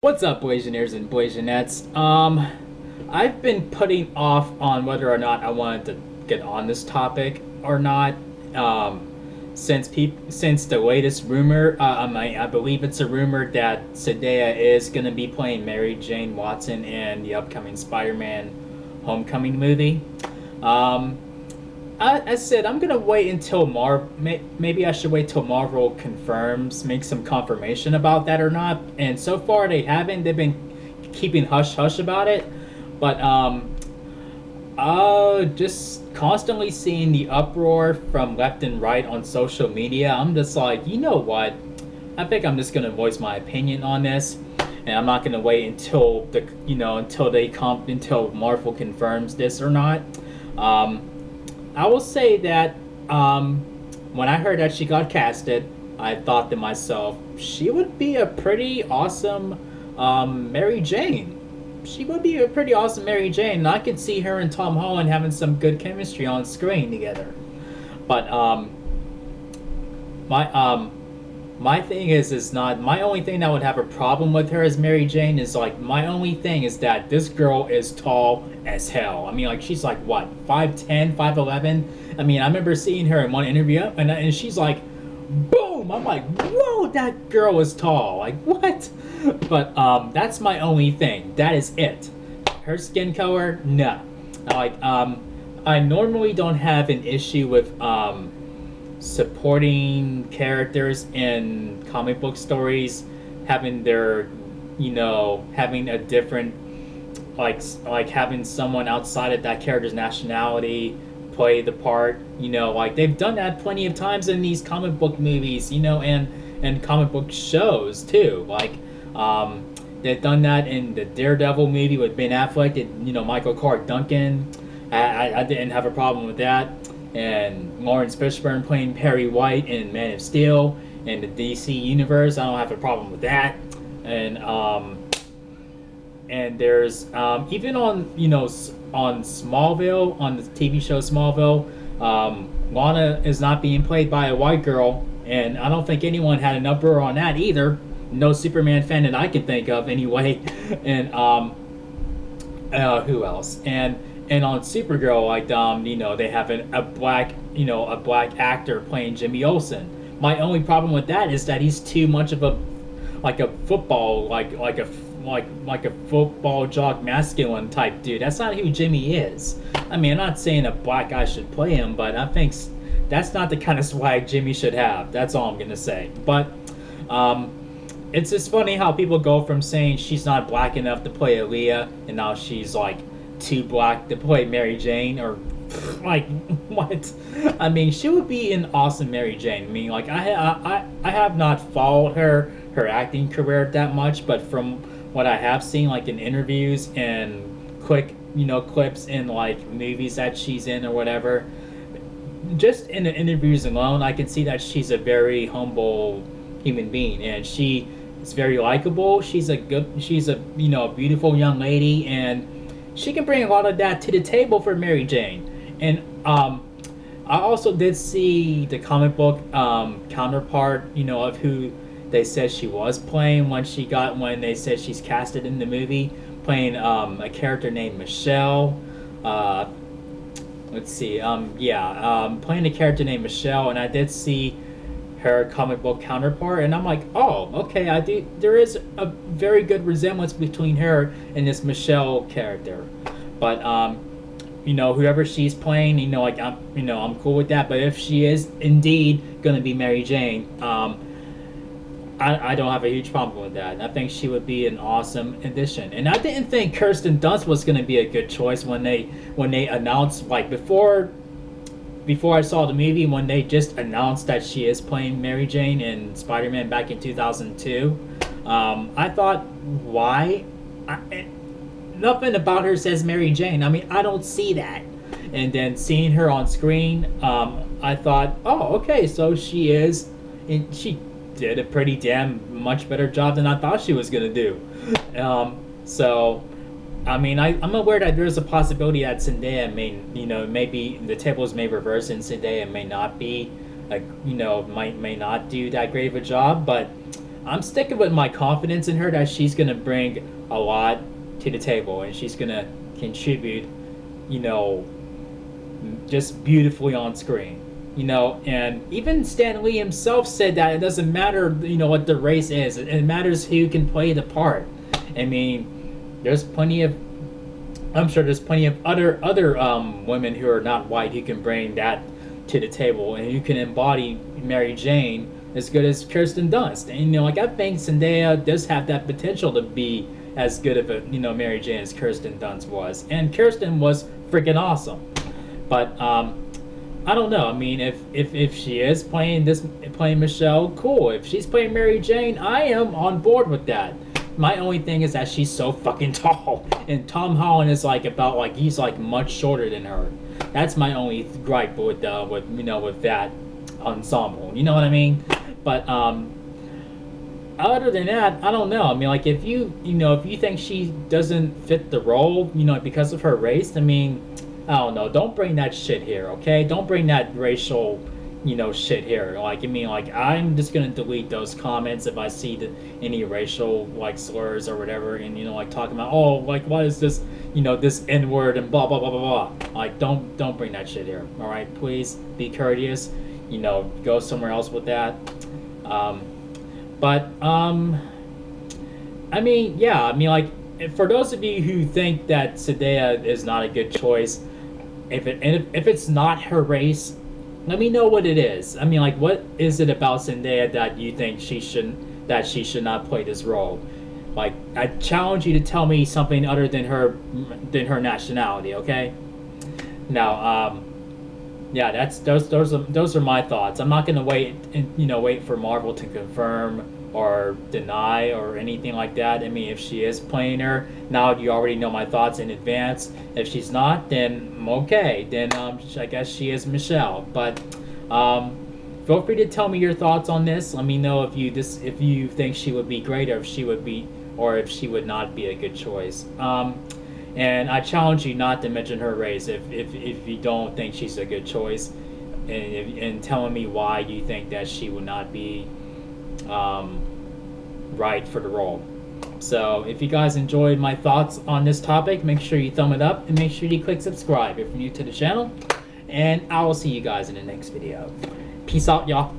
What's up, Blasianeers and Blasianettes? I've been putting off on whether or not I wanted to get on this topic or not. Um, since the latest rumor, I believe it's a rumor that Zendaya is gonna be playing Mary Jane Watson in the upcoming Spider-Man Homecoming movie. Um, I said I'm gonna wait until maybe I should wait till Marvel confirms, make some confirmation about that or not. And so far they haven't. They've been keeping hush hush about it. But just constantly seeing the uproar from left and right on social media. I'm just like, you know what? I think I'm just gonna voice my opinion on this, and I'm not gonna wait until until Marvel confirms this or not. Um, I will say that when I heard that she got casted, I thought to myself, she would be a pretty awesome Mary Jane. She would be a pretty awesome Mary Jane, and I could see her and Tom Holland having some good chemistry on screen together. But my my thing is not my only thing that would have a problem with her as Mary Jane is like my only thing is that this girl is tall as hell. I mean, like she's like what 5'10", 5'11". I mean, I remember seeing her in one interview and she's like, boom. I'm like, whoa, that girl is tall. Like what? But that's my only thing. That is it. Her skin color, nah. Like I normally don't have an issue with supporting characters in comic book stories having their having a different like having someone outside of that character's nationality play the part, like they've done that plenty of times in these comic book movies, and comic book shows too, like they've done that in the Daredevil movie with Ben Affleck and Michael Clark Duncan. I didn't have a problem with that, and Lawrence Fishburne playing Perry White in Man of Steel in the DC universe. I don't have a problem with that. And there's even on on Smallville, on the TV show Smallville, Lana is not being played by a white girl, and I don't think anyone had an uproar on that either. No Superman fan that I can think of anyway. And who else? And on Supergirl, like they have a black a black actor playing Jimmy Olsen. My only problem with that is that he's too much of a football like a football jock masculine type dude. That's not who Jimmy is. I mean, I'm not saying a black guy should play him, but I think that's not the kind of swag Jimmy should have. That's all I'm gonna say. But it's just funny how people go from saying she's not black enough to play Aaliyah, and now she's like too black to play Mary Jane, or like what? I mean, she would be an awesome Mary Jane. I mean, like I have not followed her acting career that much, but from what I have seen, like in interviews and quick clips in like movies that she's in or whatever, just in the interviews alone, I can see that she's a very humble human being, and she is very likable. She's a a beautiful young lady, and she can bring a lot of that to the table for Mary Jane. And I also did see the comic book counterpart, of who they said she was playing when they said she's casted in the movie, playing a character named Michelle. Let's see, playing a character named Michelle, and I did see her comic book counterpart, and I'm like, oh, okay, I do. There is a very good resemblance between her and this Michelle character, but whoever she's playing, I'm cool with that. But if she is indeed gonna be Mary Jane, I don't have a huge problem with that. I think she would be an awesome addition, and I didn't think Kirsten Dunst was gonna be a good choice when they announced, like, before I saw the movie, when they just announced that she is playing Mary Jane in Spider-Man back in 2002. I thought, why? Nothing about her says Mary Jane. I mean, I don't see that. And then seeing her on screen, I thought, oh, okay, so she is, and she did a pretty damn much better job than I thought she was gonna do. So I mean, I'm aware that there's a possibility that Zendaya maybe the tables may reverse and Zendaya may not be, may not do that great of a job, but I'm sticking with my confidence in her that she's gonna bring a lot to the table and she's gonna contribute, you know, just beautifully on screen. You know, and even Stan Lee himself said that it doesn't matter, you know, what the race is. It matters who can play the part. I mean, there's plenty of, I'm sure there's plenty of other women who are not white who can bring that to the table and who can embody Mary Jane as good as Kirsten Dunst. And you know, like I think Zendaya does have that potential to be as good of a, you know, Mary Jane as Kirsten Dunst was, and Kirsten was freaking awesome. But I don't know. I mean, if she is playing Michelle, cool. If she's playing Mary Jane, I am on board with that. My only thing is that she's so fucking tall, and Tom Holland is like about like he's like much shorter than her. That's my only gripe with you know, with that ensemble. You know what I mean? But other than that, I don't know. I mean, like if you know, if you think she doesn't fit the role, you know, because of her race, I mean, I don't know. Don't bring that shit here, okay? Don't bring that racial, you know, shit here. Like, I mean, like, I'm just gonna delete those comments if I see any racial, like, slurs or whatever, and, you know, like, talking about, oh, like, what is this, you know, this N-word and blah, blah, blah, blah, blah. Like, don't bring that shit here, all right? Please be courteous. You know, go somewhere else with that. I mean, yeah, I mean, like, for those of you who think that Zendaya is not a good choice, if it's not her race, let me know what it is. I mean, like, what is it about Zendaya that you think she should not play this role? Like, I challenge you to tell me something other than her nationality. Okay. Now, yeah, those are my thoughts. I'm not gonna wait for Marvel to confirm or deny or anything like that. I mean, if she is playing her, now you already know my thoughts in advance. If she's not, then okay, then I guess she is Michelle. But feel free to tell me your thoughts on this. Let me know if you think she would be great, or if she would not be a good choice. And I challenge you not to mention her race if you don't think she's a good choice, and telling me why you think that she would not be right for the role. So if you guys enjoyed my thoughts on this topic, make sure you thumb it up and make sure you click subscribe if you're new to the channel. And I will see you guys in the next video. Peace out, y'all.